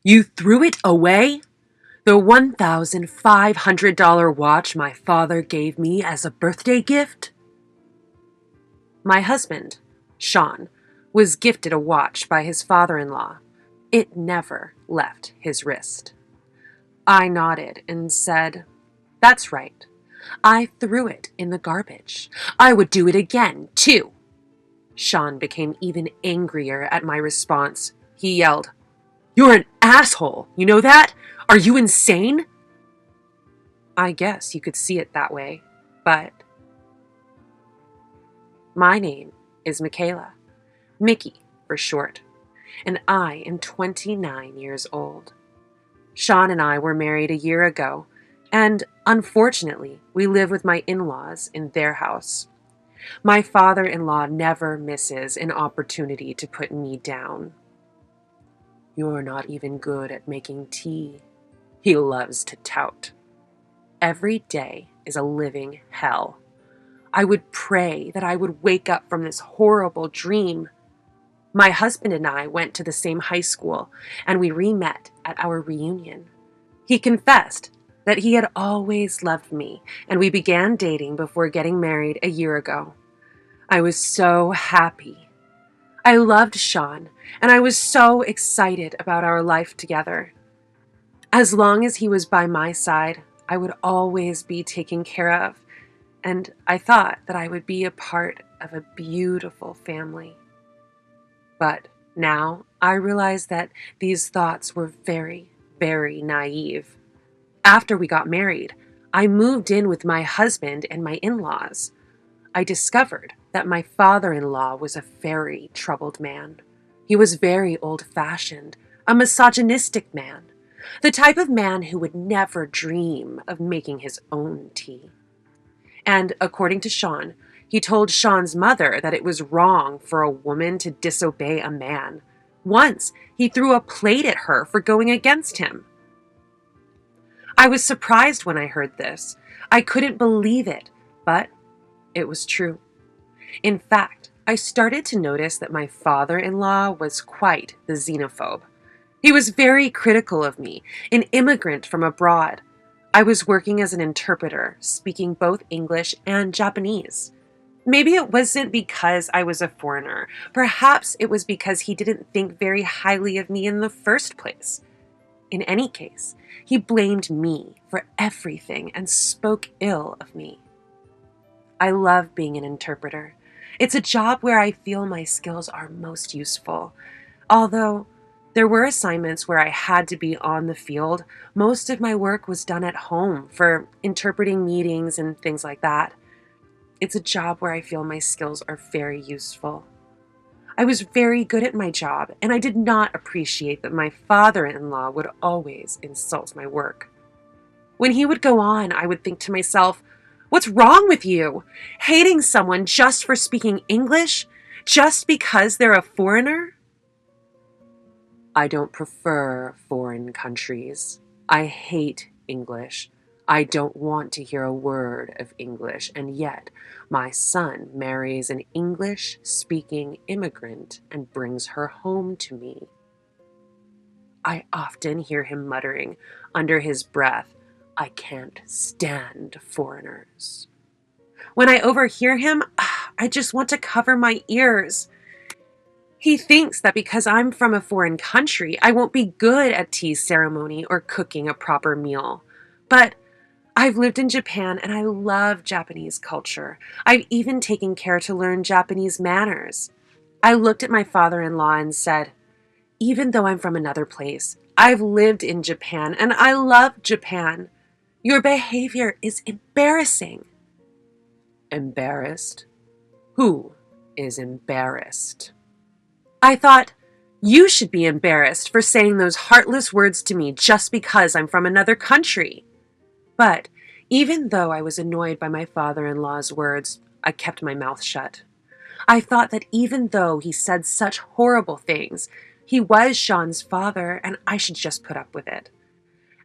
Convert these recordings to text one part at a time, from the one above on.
You threw it away? The $1,500 watch my father gave me as a birthday gift? My husband, Sean, was gifted a watch by his father-in-law. It never left his wrist. I nodded and said, "That's right. I threw it in the garbage. I would do it again, too." Sean became even angrier at my response. He yelled, "You're an asshole, you know that? Are you insane?" I guess you could see it that way, but my name is Michaela, Mickey for short, and I am 29 years old. Sean and I were married a year ago, and unfortunately, we live with my in-laws in their house. My father-in-law never misses an opportunity to put me down. "You're not even good at making tea," he loves to tout. Every day is a living hell. I would pray that I would wake up from this horrible dream. My husband and I went to the same high school, and we re-met at our reunion. He confessed that he had always loved me, and we began dating before getting married a year ago. I was so happy. I loved Sean, and I was so excited about our life together. As long as he was by my side, I would always be taken care of, and I thought that I would be a part of a beautiful family. But now I realize that these thoughts were very, very naive. After we got married, I moved in with my husband and my in-laws. I discovered that my father-in-law was a very troubled man. He was very old-fashioned, a misogynistic man, the type of man who would never dream of making his own tea. And according to Sean, he told Sean's mother that it was wrong for a woman to disobey a man. Once, he threw a plate at her for going against him. I was surprised when I heard this. I couldn't believe it, but it was true. In fact, I started to notice that my father-in-law was quite the xenophobe. He was very critical of me, an immigrant from abroad. I was working as an interpreter, speaking both English and Japanese. Maybe it wasn't because I was a foreigner. Perhaps it was because he didn't think very highly of me in the first place. In any case, he blamed me for everything and spoke ill of me. I love being an interpreter. It's a job where I feel my skills are most useful. Although there were assignments where I had to be on the field, most of my work was done at home for interpreting meetings and things like that. It's a job where I feel my skills are very useful. I was very good at my job, and I did not appreciate that my father-in-law would always insult my work. When he would go on, I would think to myself, "What's wrong with you? Hating someone just for speaking English? Just because they're a foreigner?" I don't prefer foreign countries. I hate English. I don't want to hear a word of English, and yet my son marries an English-speaking immigrant and brings her home to me. I often hear him muttering under his breath, "I can't stand foreigners." When I overhear him, I just want to cover my ears. He thinks that because I'm from a foreign country, I won't be good at tea ceremony or cooking a proper meal. But I've lived in Japan and I love Japanese culture. I've even taken care to learn Japanese manners. I looked at my father-in-law and said, "Even though I'm from another place, I've lived in Japan and I love Japan. Your behavior is embarrassing." Embarrassed? Who is embarrassed? I thought, you should be embarrassed for saying those heartless words to me just because I'm from another country. But even though I was annoyed by my father-in-law's words, I kept my mouth shut. I thought that even though he said such horrible things, he was Sean's father and I should just put up with it.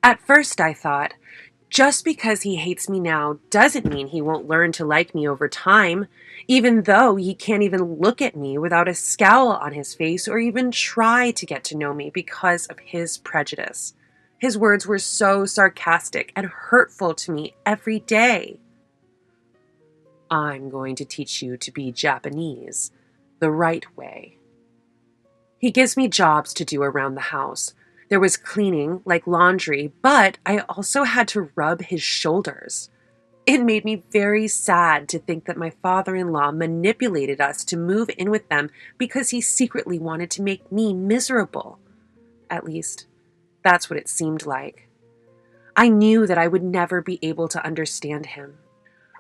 At first I thought, Just because he hates me now doesn't mean he won't learn to like me over time, even though he can't even look at me without a scowl on his face or even try to get to know me because of his prejudice. His words were so sarcastic and hurtful to me every day. I'm going to teach you to be Japanese the right way. He gives me jobs to do around the house. There was cleaning, like laundry, but I also had to rub his shoulders. It made me very sad to think that my father-in-law manipulated us to move in with them because he secretly wanted to make me miserable. At least, that's what it seemed like. I knew that I would never be able to understand him.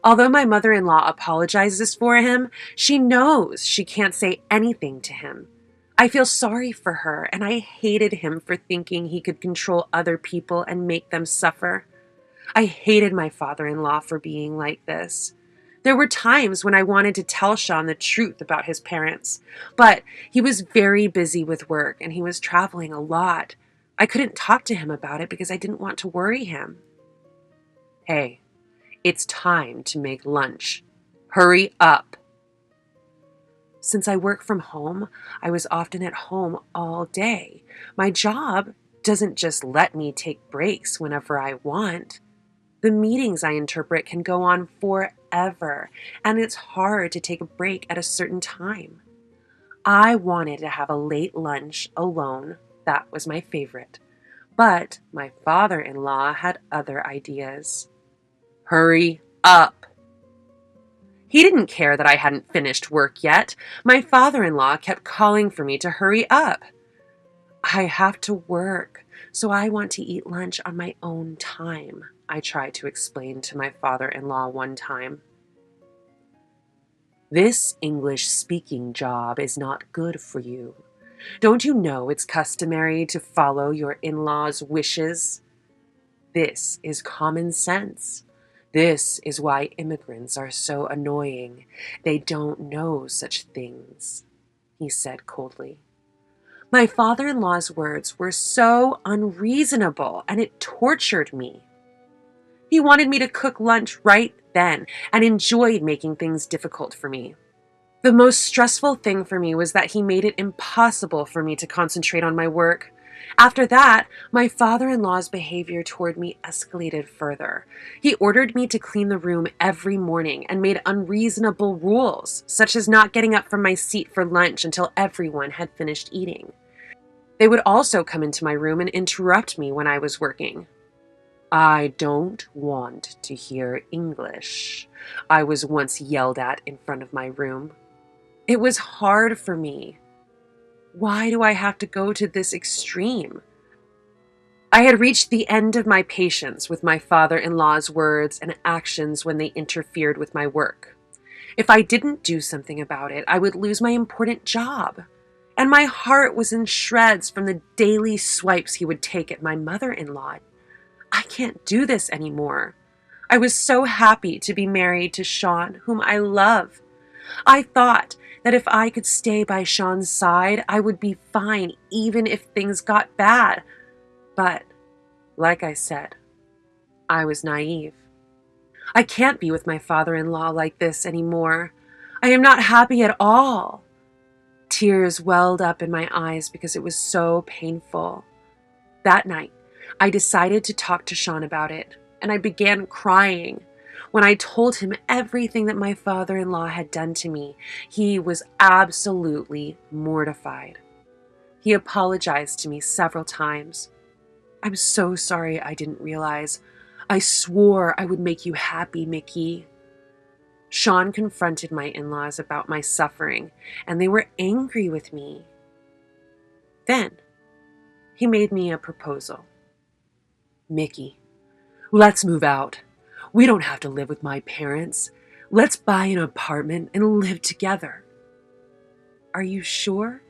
Although my mother-in-law apologizes for him, she knows she can't say anything to him. I feel sorry for her, and I hated him for thinking he could control other people and make them suffer. I hated my father-in-law for being like this. There were times when I wanted to tell Sean the truth about his parents, but he was very busy with work and he was traveling a lot. I couldn't talk to him about it because I didn't want to worry him. Hey, it's time to make lunch. Hurry up. Since I work from home, I was often at home all day. My job doesn't just let me take breaks whenever I want. The meetings I interpret can go on forever, and it's hard to take a break at a certain time. I wanted to have a late lunch alone. That was my favorite. But my father-in-law had other ideas. Hurry up. He didn't care that I hadn't finished work yet. My father-in-law kept calling for me to hurry up. I have to work, so I want to eat lunch on my own time, I tried to explain to my father-in-law one time. This English-speaking job is not good for you. Don't you know it's customary to follow your in-laws' wishes? This is common sense. This is why immigrants are so annoying. They don't know such things, he said coldly. My father-in-law's words were so unreasonable, and it tortured me. He wanted me to cook lunch right then and enjoyed making things difficult for me. The most stressful thing for me was that he made it impossible for me to concentrate on my work. After that, my father-in-law's behavior toward me escalated further. He ordered me to clean the room every morning and made unreasonable rules, such as not getting up from my seat for lunch until everyone had finished eating. They would also come into my room and interrupt me when I was working. I don't want to hear English, I was once yelled at in front of my room. It was hard for me. Why do I have to go to this extreme? I had reached the end of my patience with my father-in-law's words and actions when they interfered with my work. If I didn't do something about it, I would lose my important job. And my heart was in shreds from the daily swipes he would take at my mother-in-law. I can't do this anymore. I was so happy to be married to Sean, whom I love. I thought that if I could stay by Sean's side, I would be fine even if things got bad. But, like I said, I was naive. I can't be with my father-in-law like this anymore. I am not happy at all. Tears welled up in my eyes because it was so painful. That night, I decided to talk to Sean about it, and I began crying. When I told him everything that my father-in-law had done to me, he was absolutely mortified. He apologized to me several times. I'm so sorry I didn't realize. I swore I would make you happy, Mickey. Sean confronted my in-laws about my suffering, and they were angry with me. Then, he made me a proposal. Mickey, let's move out. We don't have to live with my parents. Let's buy an apartment and live together. Are you sure?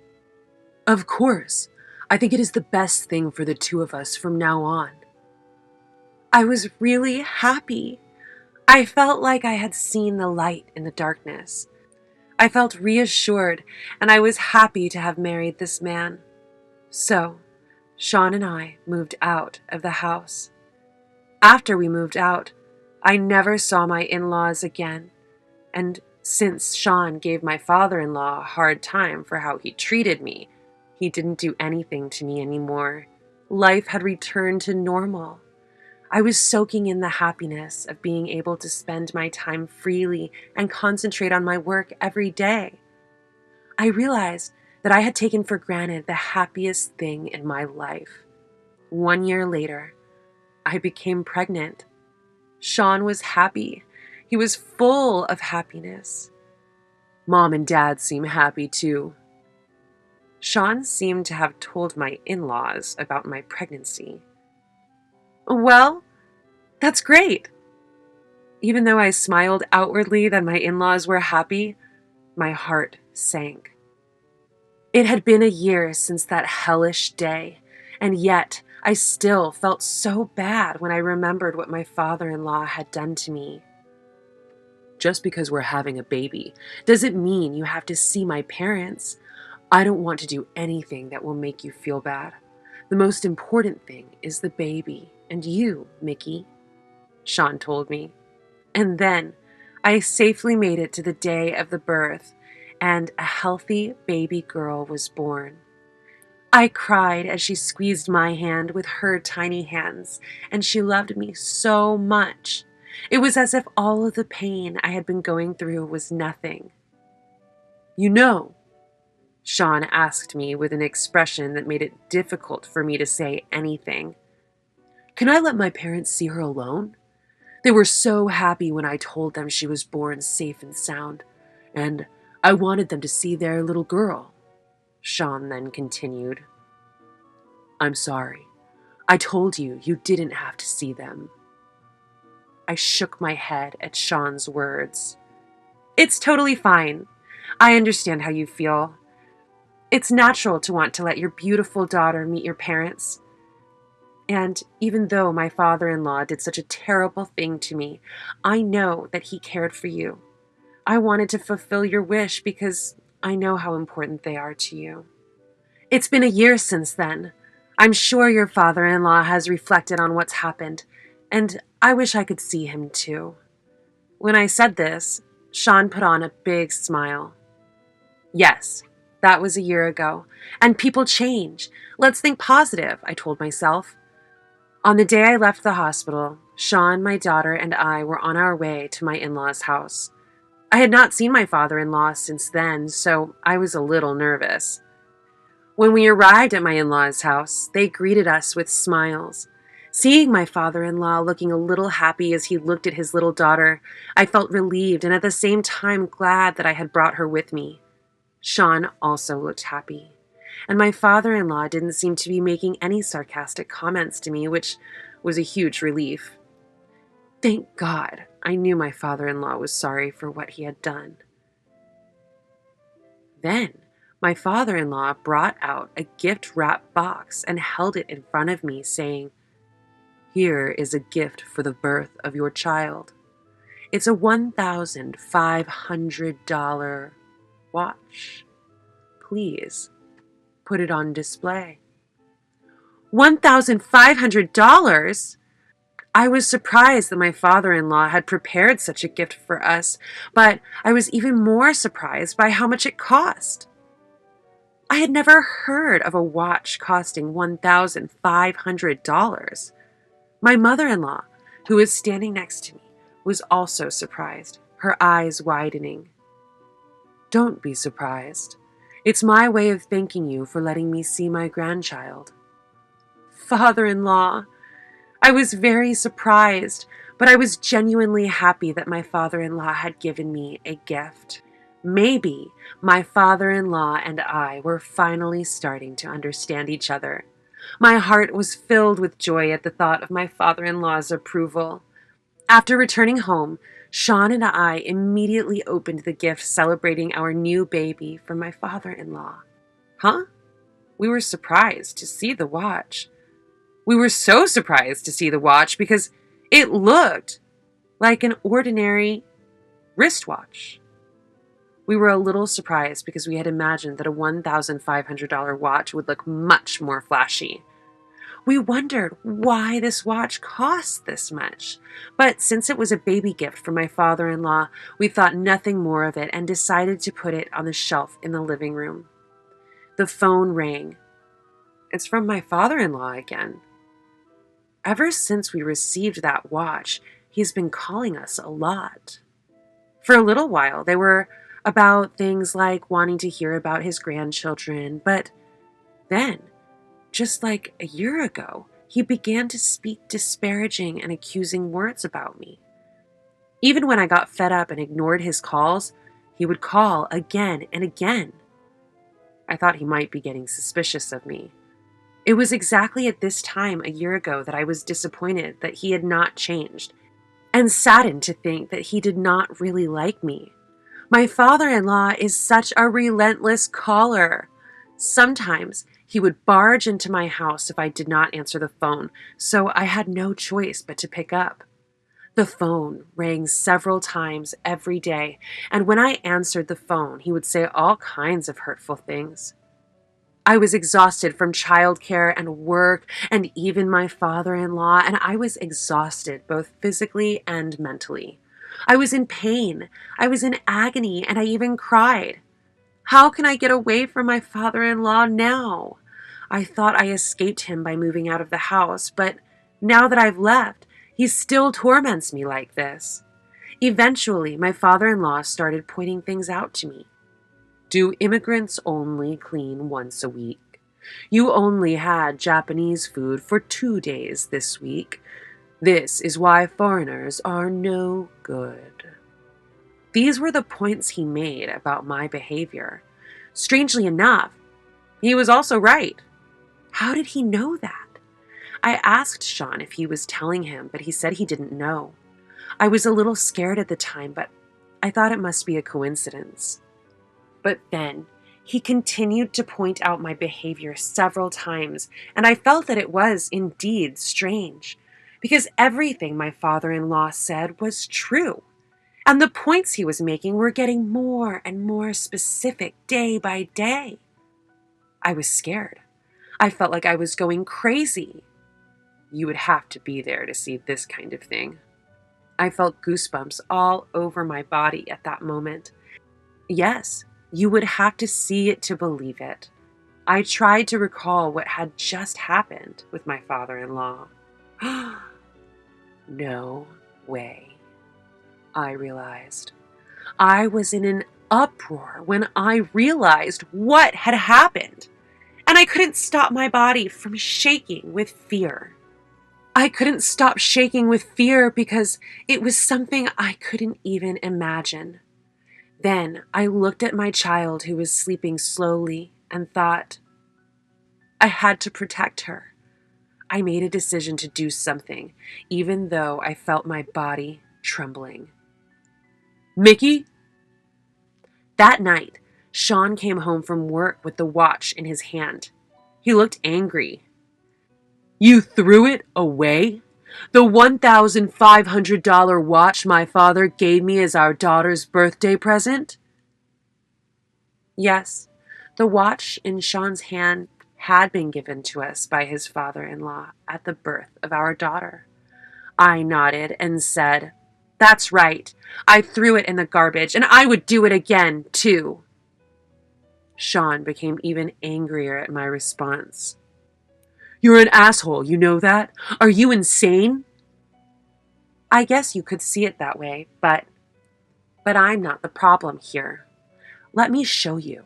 Of course. I think it is the best thing for the two of us from now on. I was really happy. I felt like I had seen the light in the darkness. I felt reassured, and I was happy to have married this man. So, Sean and I moved out of the house. After we moved out, I never saw my in-laws again, and since Sean gave my father-in-law a hard time for how he treated me, he didn't do anything to me anymore. Life had returned to normal. I was soaking in the happiness of being able to spend my time freely and concentrate on my work every day. I realized that I had taken for granted the happiest thing in my life. 1 year later, I became pregnant. Sean was happy. He was full of happiness. Mom and Dad seem happy too. Sean seemed to have told my in-laws about my pregnancy. Well, that's great. Even though I smiled outwardly that my in-laws were happy, my heart sank. It had been a year since that hellish day, and yet I still felt so bad when I remembered what my father-in-law had done to me. Just because we're having a baby doesn't mean you have to see my parents. I don't want to do anything that will make you feel bad. The most important thing is the baby and you, Mickey, Sean told me. And then I safely made it to the day of the birth, and a healthy baby girl was born. I cried as she squeezed my hand with her tiny hands, and she loved me so much. It was as if all of the pain I had been going through was nothing. You know, Sean asked me with an expression that made it difficult for me to say anything. Can I let my parents see her alone? They were so happy when I told them she was born safe and sound, and I wanted them to see their little girl. Sean then continued. I'm sorry. I told you you didn't have to see them. I shook my head at Sean's words. It's totally fine. I understand how you feel. It's natural to want to let your beautiful daughter meet your parents. And even though my father-in-law did such a terrible thing to me, I know that he cared for you. I wanted to fulfill your wish because I know how important they are to you. It's been a year since then. I'm sure your father-in-law has reflected on what's happened, and I wish I could see him too. When I said this, Sean put on a big smile. Yes, that was a year ago, and people change. Let's think positive, I told myself. On the day I left the hospital, Sean, my daughter, and I were on our way to my in-laws' house. I had not seen my father-in-law since then, so I was a little nervous. When we arrived at my in-laws' house, they greeted us with smiles. Seeing my father-in-law looking a little happy as he looked at his little daughter, I felt relieved and at the same time glad that I had brought her with me. Sean also looked happy, and my father-in-law didn't seem to be making any sarcastic comments to me, which was a huge relief. Thank God, I knew my father-in-law was sorry for what he had done. Then, my father-in-law brought out a gift-wrapped box and held it in front of me, saying, Here is a gift for the birth of your child. It's a $1,500 watch. Please put it on display. $1,500? I was surprised that my father-in-law had prepared such a gift for us, but I was even more surprised by how much it cost. I had never heard of a watch costing $1,500. My mother-in-law, who was standing next to me, was also surprised, her eyes widening. Don't be surprised. It's my way of thanking you for letting me see my grandchild. Father-in-law, I was very surprised, but I was genuinely happy that my father-in-law had given me a gift. Maybe my father-in-law and I were finally starting to understand each other. My heart was filled with joy at the thought of my father-in-law's approval. After returning home, Sean and I immediately opened the gift celebrating our new baby from my father-in-law. Huh? We were surprised to see the watch. We were so surprised to see the watch because it looked like an ordinary wristwatch. We were a little surprised because we had imagined that a $1,500 watch would look much more flashy. We wondered why this watch cost this much. But since it was a baby gift from my father-in-law, we thought nothing more of it and decided to put it on the shelf in the living room. The phone rang. It's from my father-in-law again. Ever since we received that watch, he's been calling us a lot. For a little while, they were about things like wanting to hear about his grandchildren, but then, just like a year ago, he began to speak disparaging and accusing words about me. Even when I got fed up and ignored his calls, he would call again and again. I thought he might be getting suspicious of me. It was exactly at this time a year ago that I was disappointed that he had not changed, and saddened to think that he did not really like me. My father-in-law is such a relentless caller. Sometimes he would barge into my house if I did not answer the phone, so I had no choice but to pick up. The phone rang several times every day, and when I answered the phone, he would say all kinds of hurtful things. I was exhausted from childcare and work and even my father-in-law, and I was exhausted both physically and mentally. I was in pain, I was in agony, and I even cried. How can I get away from my father-in-law now? I thought I escaped him by moving out of the house, but now that I've left, he still torments me like this. Eventually, my father-in-law started pointing things out to me. Do immigrants only clean once a week? You only had Japanese food for 2 days this week. This is why foreigners are no good. These were the points he made about my behavior. Strangely enough, he was also right. How did he know that? I asked Sean if he was telling him, but he said he didn't know. I was a little scared at the time, but I thought it must be a coincidence. But then he continued to point out my behavior several times, and I felt that it was indeed strange, because everything my father-in-law said was true, and the points he was making were getting more and more specific day by day. I was scared. I felt like I was going crazy. You would have to be there to see this kind of thing. I felt goosebumps all over my body at that moment. Yes, you would have to see it to believe it. I tried to recall what had just happened with my father-in-law. No way, I realized. I was in an uproar when I realized what had happened, and I couldn't stop my body from shaking with fear. I couldn't stop shaking with fear because it was something I couldn't even imagine. Then I looked at my child who was sleeping slowly and thought, I had to protect her. I made a decision to do something, even though I felt my body trembling. Mickey? That night, Sean came home from work with the watch in his hand. He looked angry. You threw it away? The $1,500 watch my father gave me as our daughter's birthday present? Yes, the watch in Sean's hand had been given to us by his father-in-law at the birth of our daughter. I nodded and said, That's right. I threw it in the garbage, and I would do it again, too. Sean became even angrier at my response. You're an asshole, you know that? Are you insane? I guess you could see it that way, but I'm not the problem here. Let me show you.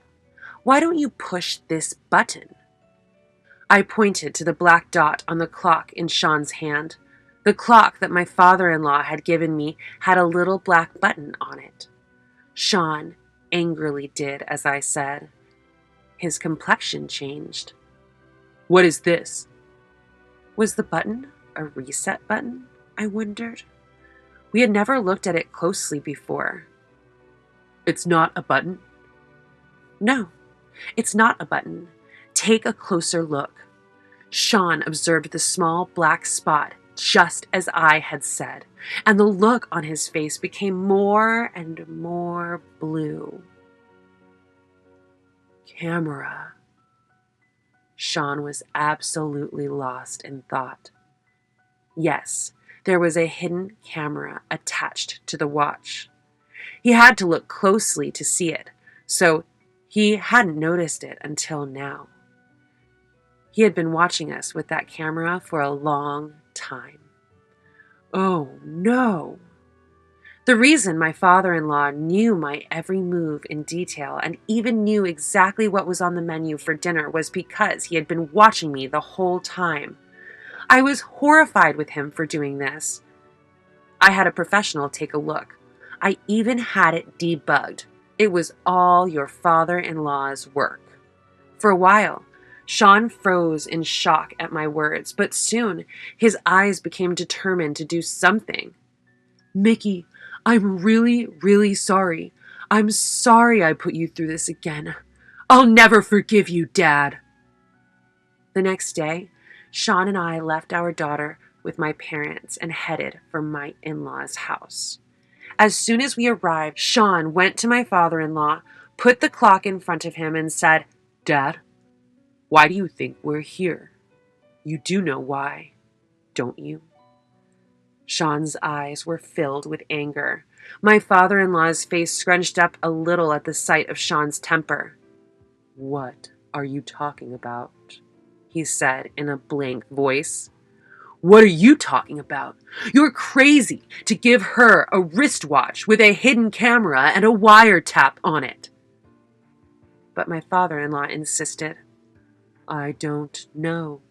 Why don't you push this button? I pointed to the black dot on the clock in Sean's hand. The clock that my father-in-law had given me had a little black button on it. Sean angrily did as I said. His complexion changed. What is this? Was the button a reset button? I wondered. We had never looked at it closely before. It's not a button? No, it's not a button. Take a closer look. Sean observed the small black spot just as I had said, and the look on his face became more and more blue. Camera. Sean was absolutely lost in thought. Yes, there was a hidden camera attached to the watch. He had to look closely to see it, so he hadn't noticed it until now. He had been watching us with that camera for a long time. Oh no! The reason my father-in-law knew my every move in detail and even knew exactly what was on the menu for dinner was because he had been watching me the whole time. I was horrified with him for doing this. I had a professional take a look. I even had it debugged. It was all your father-in-law's work. For a while, Sean froze in shock at my words, but soon his eyes became determined to do something. "Mickey, I'm really sorry. I'm sorry I put you through this again. I'll never forgive you, Dad." The next day, Sean and I left our daughter with my parents and headed for my in-laws' house. As soon as we arrived, Sean went to my father-in-law, put the clock in front of him, and said, "Dad, why do you think we're here? You do know why, don't you?" Sean's eyes were filled with anger. My father-in-law's face scrunched up a little at the sight of Sean's temper. "What are you talking about?" he said in a blank voice. "What are you talking about? You're crazy to give her a wristwatch with a hidden camera and a wiretap on it." But my father-in-law insisted. "I don't know."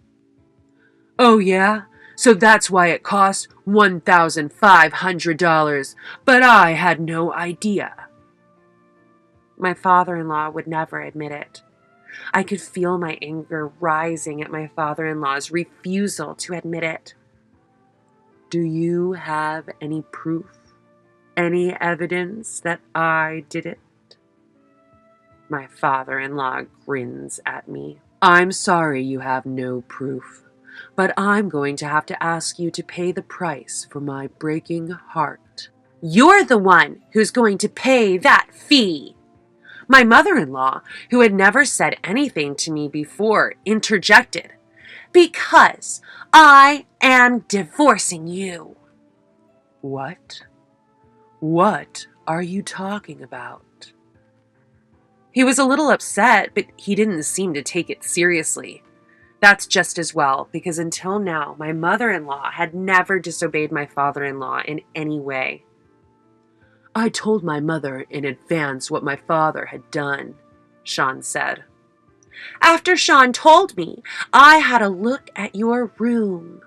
"Oh yeah? So that's why it cost $1,500, but I had no idea." My father-in-law would never admit it. I could feel my anger rising at my father-in-law's refusal to admit it. "Do you have any proof? Any evidence that I did it?" My father-in-law grins at me. "I'm sorry you have no proof, but I'm going to have to ask you to pay the price for my breaking heart." "You're the one who's going to pay that fee." My mother-in-law, who had never said anything to me before, interjected, "Because I am divorcing you." "What? What are you talking about?" He was a little upset, but he didn't seem to take it seriously. That's just as well, because until now, my mother-in-law had never disobeyed my father-in-law in any way. "I told my mother in advance what my father had done," Sean said. "After Sean told me, I had a look at your room."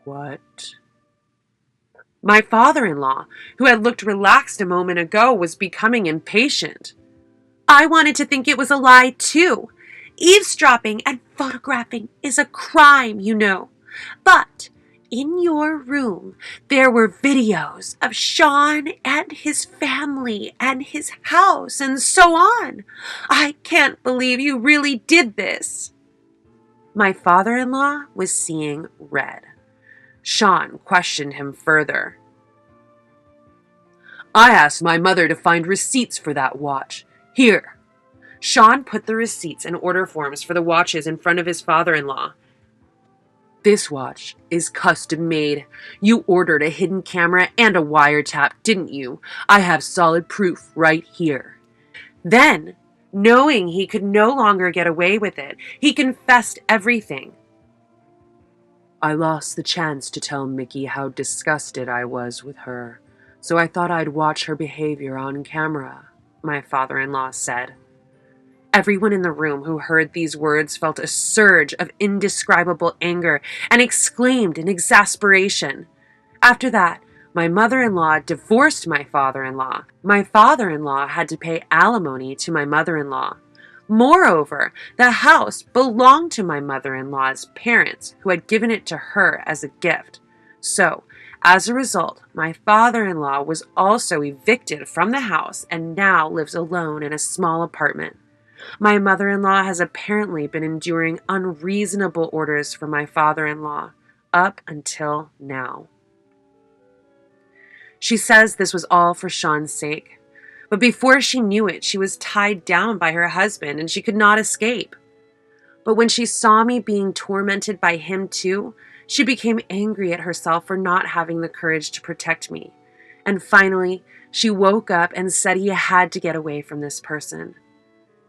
"What?" My father-in-law, who had looked relaxed a moment ago, was becoming impatient. "I wanted to think it was a lie, too. Eavesdropping and photographing is a crime, you know. But in your room, there were videos of Sean and his family and his house and so on. I can't believe you really did this." My father-in-law was seeing red. Sean questioned him further. "I asked my mother to find receipts for that watch. Here." Sean put the receipts and order forms for the watches in front of his father-in-law. "This watch is custom made. You ordered a hidden camera and a wiretap, didn't you? I have solid proof right here." Then, knowing he could no longer get away with it, he confessed everything. "I lost the chance to tell Mickey how disgusted I was with her, so I thought I'd watch her behavior on camera," my father-in-law said. Everyone in the room who heard these words felt a surge of indescribable anger and exclaimed in exasperation. After that, my mother-in-law divorced my father-in-law. My father-in-law had to pay alimony to my mother-in-law. Moreover, the house belonged to my mother-in-law's parents, who had given it to her as a gift. So, as a result, my father-in-law was also evicted from the house and now lives alone in a small apartment. My mother-in-law has apparently been enduring unreasonable orders from my father-in-law up until now. She says this was all for Sean's sake, but before she knew it, she was tied down by her husband and she could not escape. But when she saw me being tormented by him too, she became angry at herself for not having the courage to protect me. And finally, she woke up and said he had to get away from this person.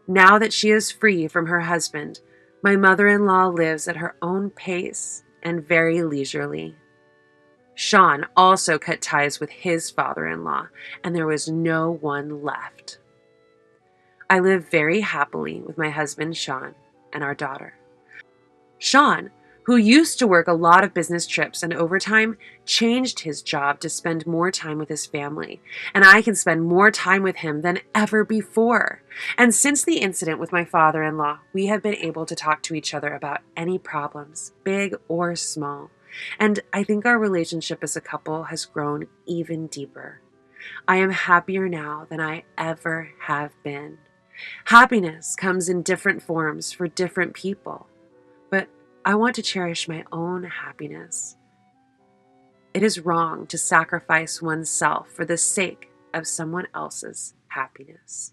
Now that she is free from her husband, my mother-in-law lives at her own pace and very leisurely. Sean also cut ties with his father-in-law, and there was no one left. I live very happily with my husband, Sean, and our daughter. Sean, who used to work a lot of business trips and overtime, changed his job to spend more time with his family, and I can spend more time with him than ever before. And since the incident with my father-in-law, we have been able to talk to each other about any problems, big or small. And I think our relationship as a couple has grown even deeper. I am happier now than I ever have been. Happiness comes in different forms for different people, but I want to cherish my own happiness. It is wrong to sacrifice oneself for the sake of someone else's happiness.